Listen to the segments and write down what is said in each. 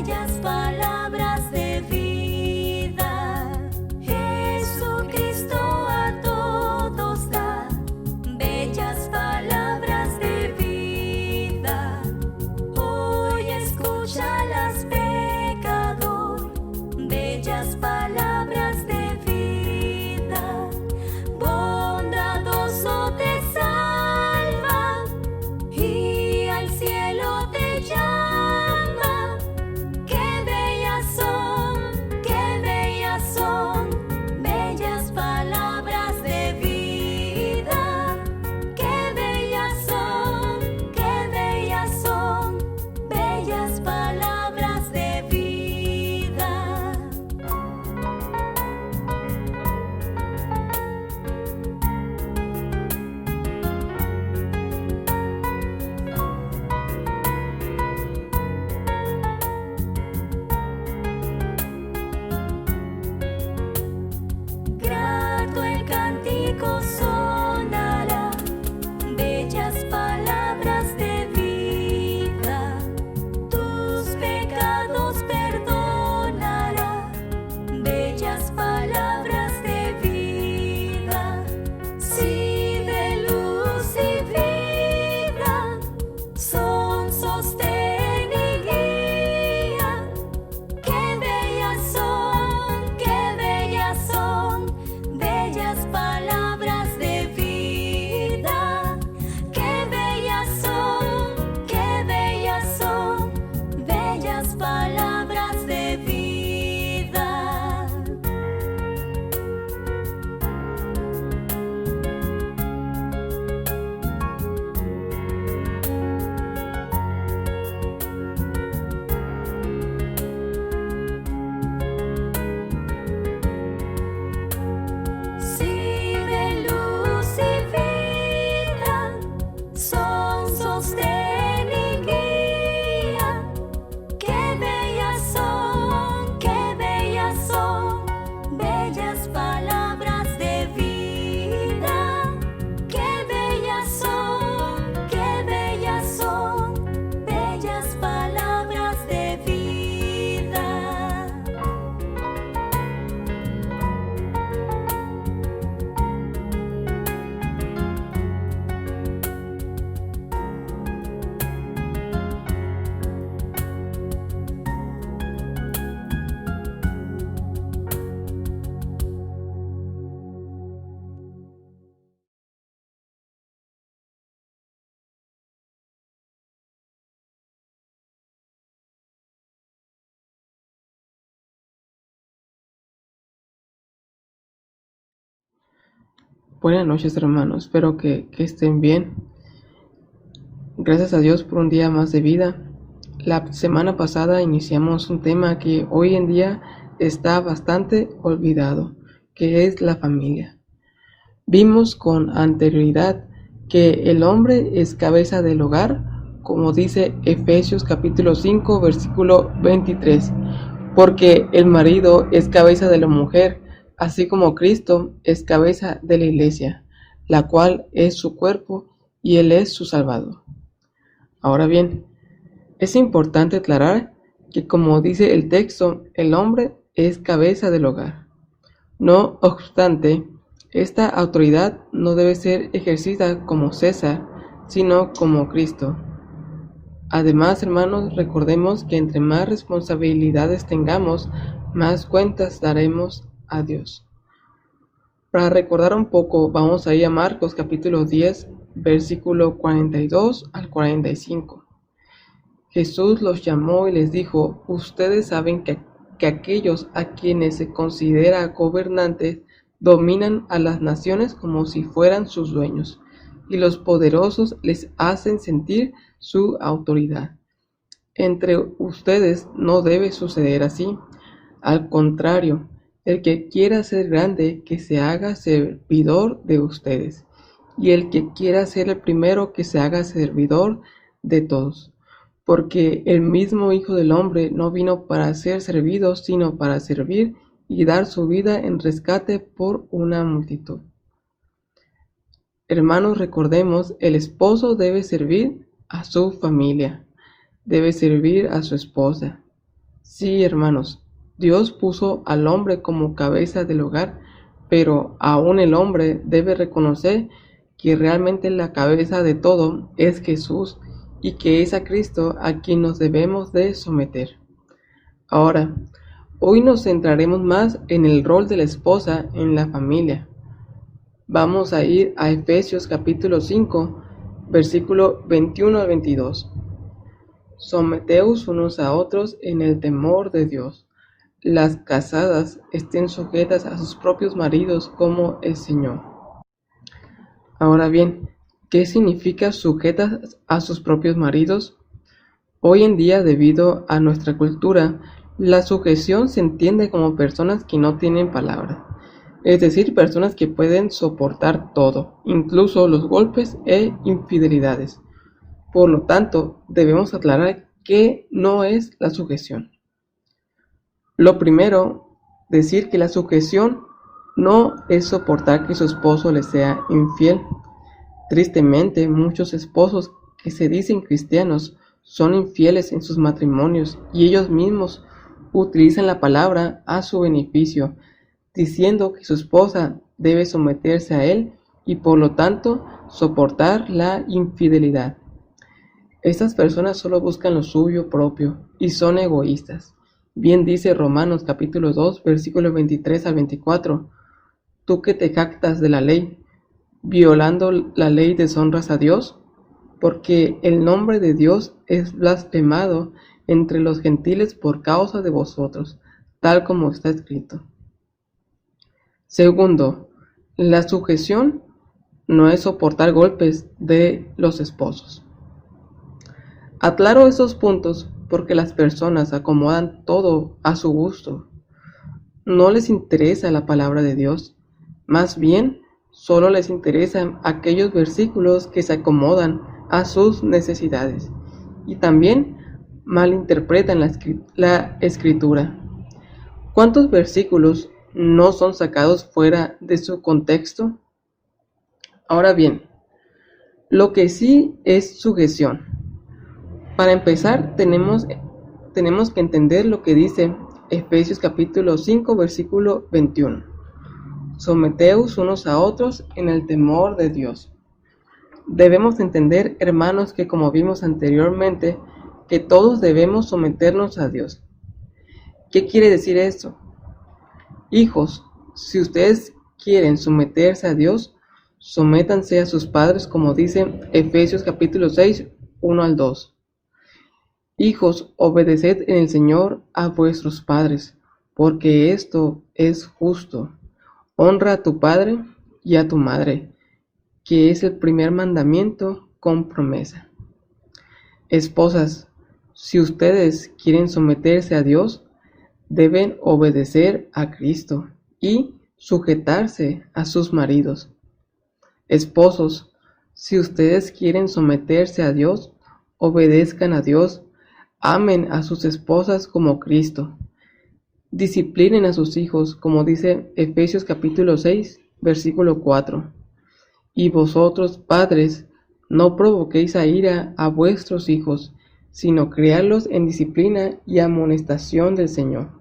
bellas palabras de vida. Jesucristo a todos da bellas palabras de vida. Hoy escúchalas, pecador, bellas palabras de vida. Bondadoso te salva y al cielo te llama. Qué bellas son, bellas palabras de vida. Qué bellas son, bellas palabras de vida. Grato el cántico sonará, bellas palabras de vida. Tus pecados perdonará, bellas palabras de vida. Si de luz y vida son sostén y guía. Qué bellas son, bellas palabras de vida. Qué bellas son, bellas palabras de vida. Si de luz y vida son sostén y guía. Qué bellas son, bellas palabras de vida. Qué bellas son, bellas palabras de vida. Buenas noches, hermanos, espero que estén bien. Gracias a Dios por un día más de vida. La semana pasada iniciamos un tema que hoy en día está bastante olvidado, que es la familia. Vimos con anterioridad que el hombre es cabeza del hogar, como dice Efesios capítulo 5, versículo 23, porque el marido es cabeza de la mujer, así como Cristo es cabeza de la iglesia, la cual es su cuerpo y Él es su Salvador. Ahora bien, es importante aclarar que, como dice el texto, el hombre es cabeza del hogar. No obstante, esta autoridad no debe ser ejercida como César, sino como Cristo. Además, hermanos, recordemos que entre más responsabilidades tengamos, más cuentas daremos a Dios. Para recordar un poco, vamos a ir a Marcos capítulo 10, versículo 42 al 45. Jesús los llamó y les dijo: ustedes saben que aquellos a quienes se considera gobernantes dominan a las naciones como si fueran sus dueños, y los poderosos les hacen sentir su autoridad. Entre ustedes no debe suceder así. Al contrario, el que quiera ser grande, que se haga servidor de ustedes, y el que quiera ser el primero, que se haga servidor de todos. Porque el mismo Hijo del Hombre no vino para ser servido, sino para servir y dar su vida en rescate por una multitud. Hermanos, recordemos, el esposo debe servir a su familia, debe servir a su esposa. Sí, hermanos, Dios puso al hombre como cabeza del hogar, pero aún el hombre debe reconocer que realmente la cabeza de todo es Jesús y que es a Cristo a quien nos debemos de someter. Ahora, hoy nos centraremos más en el rol de la esposa en la familia. Vamos a ir a Efesios capítulo 5, versículo 21 al 22. Someteos unos a otros en el temor de Dios. Las casadas estén sujetas a sus propios maridos como el Señor. Ahora bien, ¿qué significa sujetas a sus propios maridos? Hoy en día, debido a nuestra cultura, la sujeción se entiende como personas que no tienen palabra, es decir, personas que pueden soportar todo, incluso los golpes e infidelidades. Por lo tanto, debemos aclarar qué no es la sujeción. Lo primero, decir que la sujeción no es soportar que su esposo le sea infiel. Tristemente, muchos esposos que se dicen cristianos son infieles en sus matrimonios y ellos mismos utilizan la palabra a su beneficio, diciendo que su esposa debe someterse a él y por lo tanto soportar la infidelidad. Estas personas solo buscan lo suyo propio y son egoístas. Bien dice Romanos capítulo 2, versículos 23 al 24. Tú que te jactas de la ley, violando la ley deshonras a Dios, porque el nombre de Dios es blasfemado entre los gentiles por causa de vosotros, tal como está escrito. Segundo, la sujeción no es soportar golpes de los esposos. Aclaro esos puntos porque las personas acomodan todo a su gusto. No les interesa la palabra de Dios, más bien solo les interesan aquellos versículos que se acomodan a sus necesidades y también malinterpretan la escritura. ¿Cuántos versículos no son sacados fuera de su contexto? Ahora bien, lo que sí es sujeción. Para empezar, tenemos que entender lo que dice Efesios capítulo 5, versículo 21. Someteos unos a otros en el temor de Dios. Debemos entender, hermanos, que como vimos anteriormente, que todos debemos someternos a Dios. ¿Qué quiere decir esto? Hijos, si ustedes quieren someterse a Dios, sométanse a sus padres, como dice Efesios capítulo 6, 1 al 2. Hijos, obedeced en el Señor a vuestros padres, porque esto es justo. Honra a tu padre y a tu madre, que es el primer mandamiento con promesa. Esposas, si ustedes quieren someterse a Dios, deben obedecer a Cristo y sujetarse a sus maridos. Esposos, si ustedes quieren someterse a Dios, obedezcan a Dios. Amen a sus esposas como Cristo. Disciplinen a sus hijos, como dice Efesios capítulo 6, versículo 4. Y vosotros, padres, no provoquéis a ira a vuestros hijos, sino criadlos en disciplina y amonestación del Señor.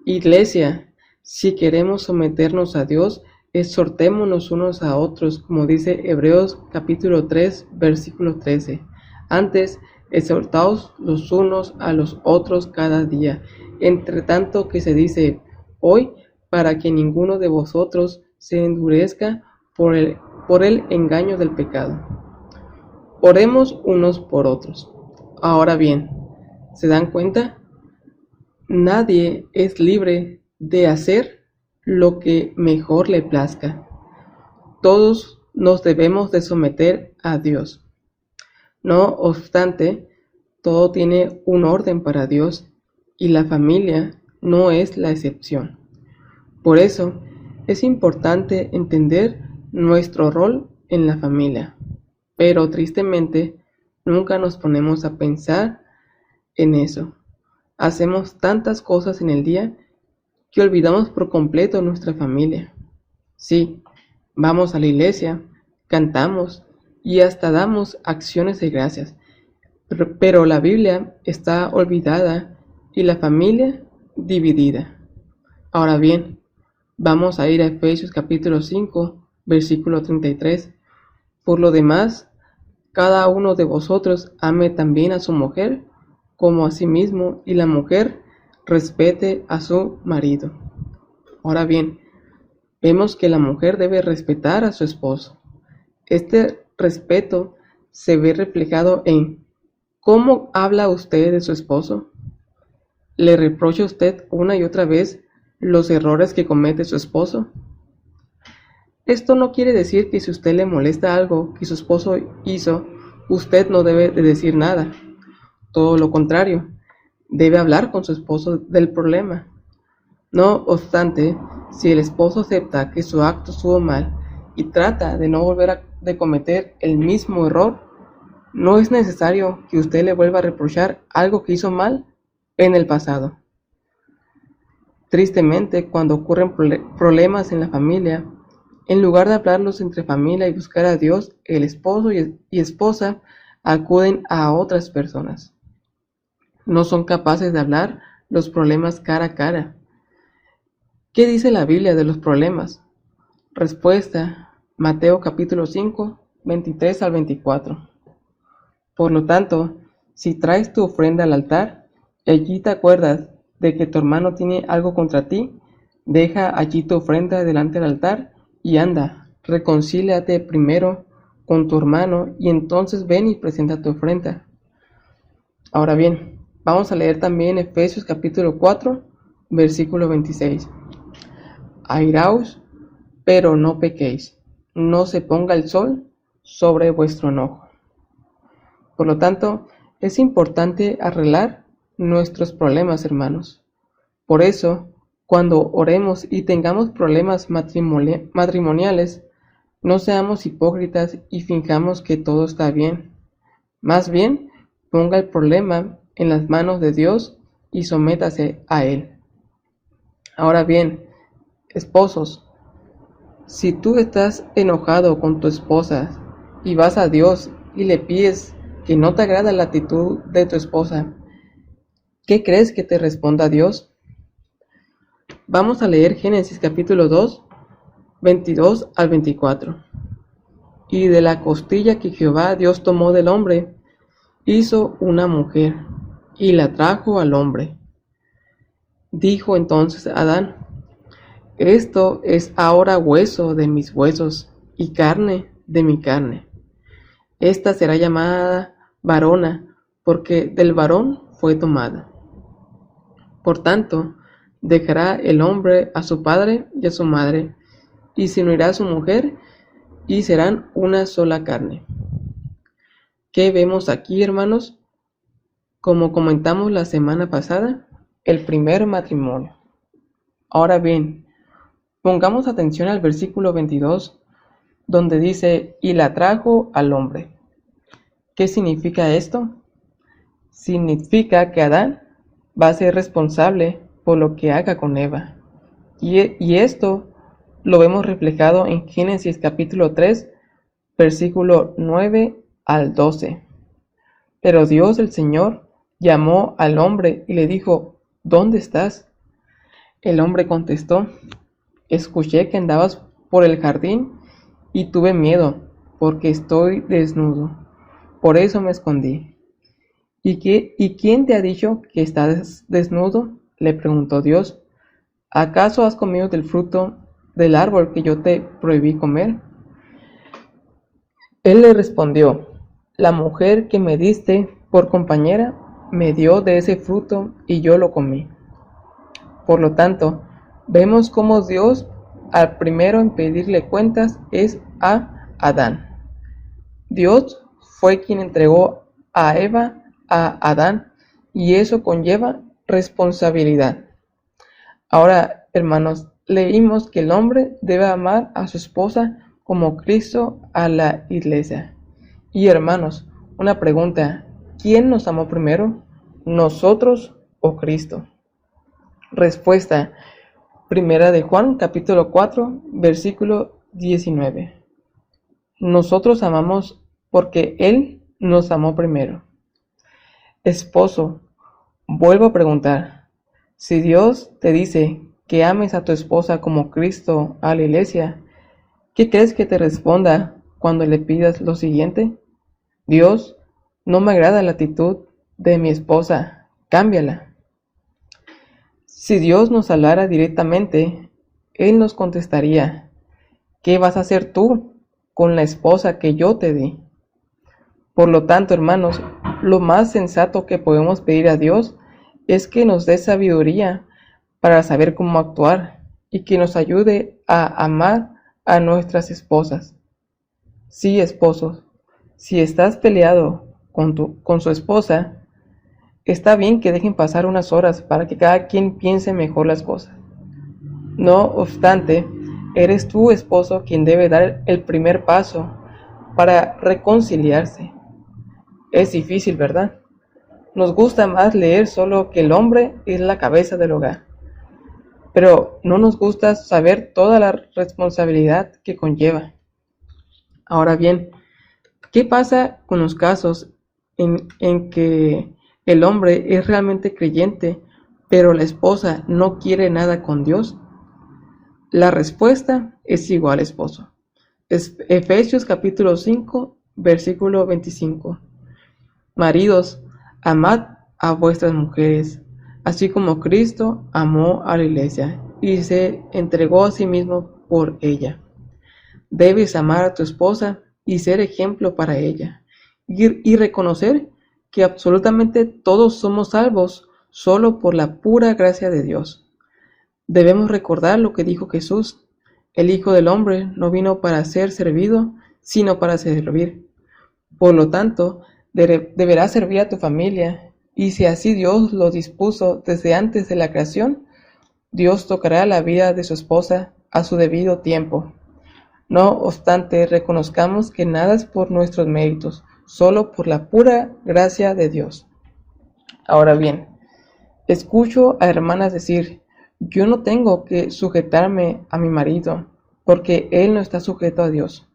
Iglesia, si queremos someternos a Dios, exhortémonos unos a otros, como dice Hebreos capítulo 3, versículo 13. Antes, exhortaos los unos a los otros cada día, entre tanto que se dice hoy, para que ninguno de vosotros se endurezca por el engaño del pecado. Oremos unos por otros. Ahora bien, ¿se dan cuenta? Nadie es libre de hacer lo que mejor le plazca. Todos nos debemos de someter a Dios. No obstante, todo tiene un orden para Dios y la familia no es la excepción. Por eso, es importante entender nuestro rol en la familia, pero tristemente nunca nos ponemos a pensar en eso. Hacemos tantas cosas en el día que olvidamos por completo nuestra familia. Sí, vamos a la iglesia, cantamos y hasta damos acciones de gracias, pero la Biblia está olvidada y la familia dividida. Ahora bien, vamos a ir a Efesios capítulo 5, versículo 33. Por lo demás, cada uno de vosotros ame también a su mujer como a sí mismo, y la mujer respete a su marido. Ahora bien, vemos que la mujer debe respetar a su esposo. Este respeto se ve reflejado en cómo habla usted de su esposo. ¿Le reprocha usted una y otra vez los errores que comete su esposo? Esto no quiere decir que si usted le molesta algo que su esposo hizo, usted no debe de decir nada. Todo lo contrario, debe hablar con su esposo del problema. No obstante, si el esposo acepta que su acto estuvo mal y trata de no volver a cometer el mismo error, no es necesario que usted le vuelva a reprochar algo que hizo mal en el pasado. Tristemente, cuando ocurren problemas en la familia, en lugar de hablarlos entre familia y buscar a Dios, el esposo y esposa acuden a otras personas. No son capaces de hablar los problemas cara a cara. ¿Qué dice la Biblia de los problemas? Respuesta: Mateo capítulo 5, 23 al 24. Por lo tanto, si traes tu ofrenda al altar y allí te acuerdas de que tu hermano tiene algo contra ti, deja allí tu ofrenda delante del altar y anda, reconcíliate primero con tu hermano y entonces ven y presenta tu ofrenda. Ahora bien, vamos a leer también Efesios capítulo 4, versículo 26. Airaos, pero no pequéis, no se ponga el sol sobre vuestro enojo. Por lo tanto, es importante arreglar nuestros problemas, hermanos. Por eso, cuando oremos y tengamos problemas matrimoniales, no seamos hipócritas y fingamos que todo está bien. Más bien, ponga el problema en las manos de Dios y sométase a Él. Ahora bien, esposos, si tú estás enojado con tu esposa y vas a Dios y le pides que no te agrada la actitud de tu esposa, ¿qué crees que te responda Dios? Vamos a leer Génesis capítulo 2, 22 al 24. Y de la costilla que Jehová Dios tomó del hombre, hizo una mujer, y la trajo al hombre. Dijo entonces Adán: esto es ahora hueso de mis huesos, y carne de mi carne. Esta será llamada varona, porque del varón fue tomada. Por tanto, dejará el hombre a su padre y a su madre, y se unirá a su mujer, y serán una sola carne. ¿Qué vemos aquí, hermanos? Como comentamos la semana pasada, el primer matrimonio. Ahora bien, pongamos atención al versículo 22, donde dice: y la trajo al hombre. ¿Qué significa esto? Significa que Adán va a ser responsable por lo que haga con Eva. Y esto lo vemos reflejado en Génesis capítulo 3, versículo 9 al 12. Pero Dios el Señor llamó al hombre y le dijo: ¿dónde estás? El hombre contestó: escuché que andabas por el jardín y tuve miedo, porque estoy desnudo. Por eso me escondí. ¿Y quién te ha dicho que estás desnudo?, le preguntó Dios. ¿Acaso has comido del fruto del árbol que yo te prohibí comer? Él le respondió: la mujer que me diste por compañera me dio de ese fruto y yo lo comí. Por lo tanto, vemos cómo Dios al primero en pedirle cuentas es a Adán. Dios fue quien entregó a Eva a Adán, y eso conlleva responsabilidad. Ahora, hermanos, leímos que el hombre debe amar a su esposa como Cristo a la iglesia. Y hermanos, una pregunta: ¿quién nos amó primero? ¿Nosotros o Cristo? Respuesta: Primera de Juan capítulo 4, versículo 19. Nosotros amamos porque Él nos amó primero. Esposo, Vuelvo a preguntar, si Dios te dice que ames a tu esposa como Cristo a la iglesia, ¿qué crees que te responda cuando le pidas lo siguiente? Dios, no me agrada la actitud de mi esposa, cámbiala. Si Dios nos hablara directamente, Él nos contestaría, ¿qué vas a hacer tú con la esposa que yo te di? Por lo tanto, hermanos, lo más sensato que podemos pedir a Dios es que nos dé sabiduría para saber cómo actuar y que nos ayude a amar a nuestras esposas. Sí, esposos, si estás peleado con su esposa, está bien que dejen pasar unas horas para que cada quien piense mejor las cosas. No obstante, eres tu esposo quien debe dar el primer paso para reconciliarse. Es difícil, ¿verdad? Nos gusta más leer solo que el hombre es la cabeza del hogar, pero no nos gusta saber toda la responsabilidad que conlleva. Ahora bien, ¿qué pasa con los casos en que el hombre es realmente creyente, pero la esposa no quiere nada con Dios? La respuesta es igual, esposo. Es Efesios capítulo 5, versículo 25. Maridos, amad a vuestras mujeres, así como Cristo amó a la iglesia y se entregó a sí mismo por ella. Debes amar a tu esposa y ser ejemplo para ella, y reconocer que absolutamente todos somos salvos solo por la pura gracia de Dios. Debemos recordar lo que dijo Jesús: el Hijo del Hombre no vino para ser servido, sino para servir. Por lo tanto, deberás servir a tu familia, y si así Dios lo dispuso desde antes de la creación, Dios tocará la vida de su esposa a su debido tiempo. No obstante, reconozcamos que nada es por nuestros méritos, solo por la pura gracia de Dios. Ahora bien, escucho a hermanas decir, yo no tengo que sujetarme a mi marido, porque él no está sujeto a Dios.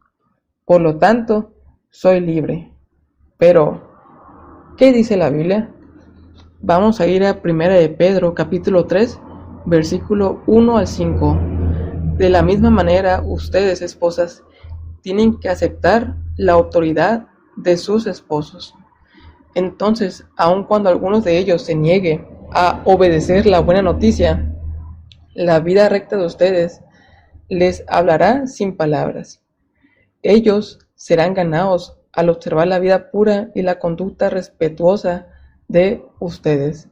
Por lo tanto, soy libre. Pero, ¿qué dice la Biblia? Vamos a ir a 1 de Pedro, capítulo 3, versículo 1 al 5. De la misma manera, ustedes, esposas, tienen que aceptar la autoridad de sus esposos. Entonces, aun cuando algunos de ellos se niegue a obedecer la buena noticia, la vida recta de ustedes les hablará sin palabras. Ellos serán ganados al observar la vida pura y la conducta respetuosa de ustedes.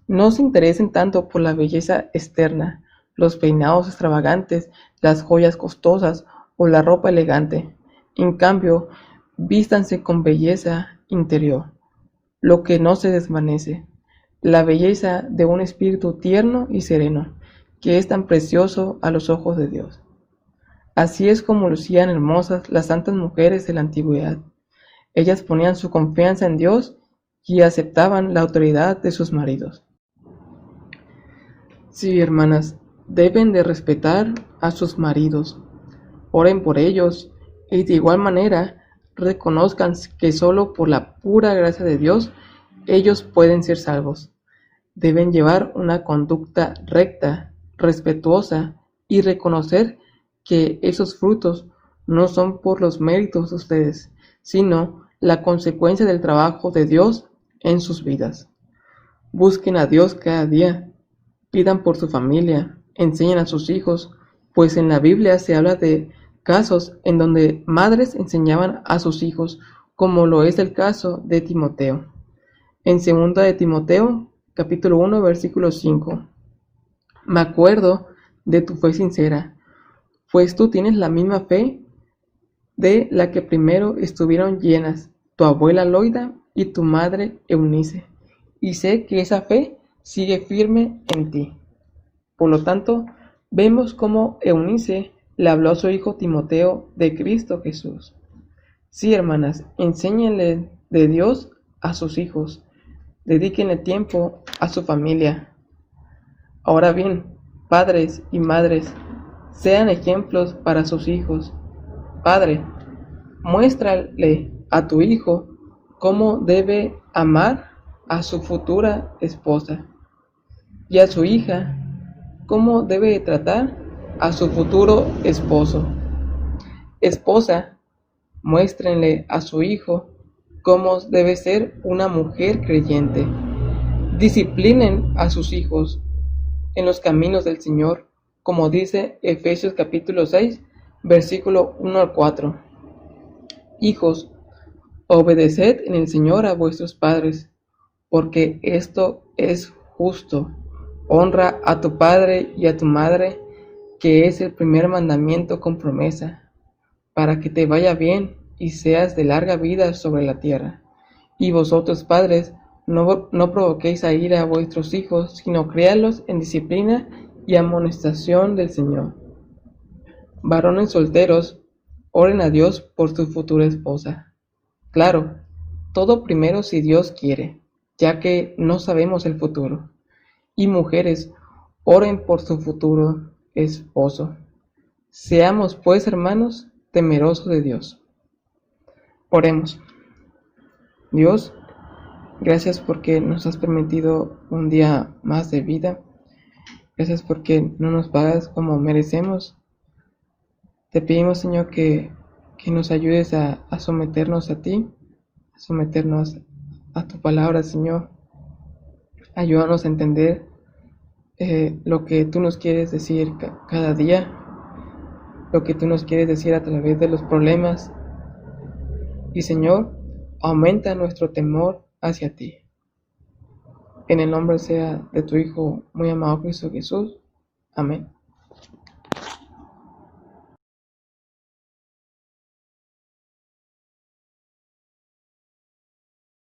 No se interesen tanto por la belleza externa, los peinados extravagantes, las joyas costosas o la ropa elegante. En cambio, vístanse con belleza interior, lo que no se desvanece, la belleza de un espíritu tierno y sereno, que es tan precioso a los ojos de Dios. Así es como lucían hermosas las santas mujeres de la antigüedad. Ellas ponían su confianza en Dios y aceptaban la autoridad de sus maridos. Sí, hermanas, deben de respetar a sus maridos. Oren por ellos y de igual manera reconozcan que solo por la pura gracia de Dios ellos pueden ser salvos. Deben llevar una conducta recta, respetuosa y reconocer que esos frutos no son por los méritos de ustedes, sino la consecuencia del trabajo de Dios en sus vidas. Busquen a Dios cada día, pidan por su familia, enseñen a sus hijos, pues en la Biblia se habla de casos en donde madres enseñaban a sus hijos, como lo es el caso de Timoteo. En 2 de Timoteo, capítulo 1, versículo 5. Me acuerdo de tu fe sincera, pues tú tienes la misma fe de la que primero estuvieron llenas tu abuela Loida y tu madre Eunice, y sé que esa fe sigue firme en ti. Por lo tanto, vemos cómo Eunice le habló a su hijo Timoteo de Cristo Jesús. Sí, hermanas, enséñenle de Dios a sus hijos, dedíquenle tiempo a su familia. Ahora bien, padres y madres, sean ejemplos para sus hijos. Padre, muéstrale a tu hijo cómo debe amar a su futura esposa, y a su hija, cómo debe tratar a su futuro esposo. Esposa, muéstrenle a su hijo cómo debe ser una mujer creyente. Disciplinen a sus hijos en los caminos del Señor, como dice Efesios capítulo 6, versículo 1 al 4. Hijos, obedeced en el Señor a vuestros padres, porque esto es justo. Honra a tu padre y a tu madre, que es el primer mandamiento con promesa, para que te vaya bien y seas de larga vida sobre la tierra. Y vosotros, padres, no provoquéis a ira a vuestros hijos, sino criadlos en disciplina y amonestación del Señor. Varones solteros, oren a Dios por su futura esposa. Claro, todo primero si Dios quiere, ya que no sabemos el futuro. Y mujeres, oren por su futuro esposo. Seamos pues, hermanos, temerosos de Dios. Oremos. Dios, gracias porque nos has permitido un día más de vida. Gracias porque no nos pagas como merecemos. Te pedimos, Señor, que nos ayudes a someternos a ti, a someternos a tu palabra, Señor. Ayúdanos a entender lo que tú nos quieres decir cada día, lo que tú nos quieres decir a través de los problemas. Y, Señor, aumenta nuestro temor hacia ti. En el nombre sea de tu Hijo muy amado Cristo Jesús. Amén.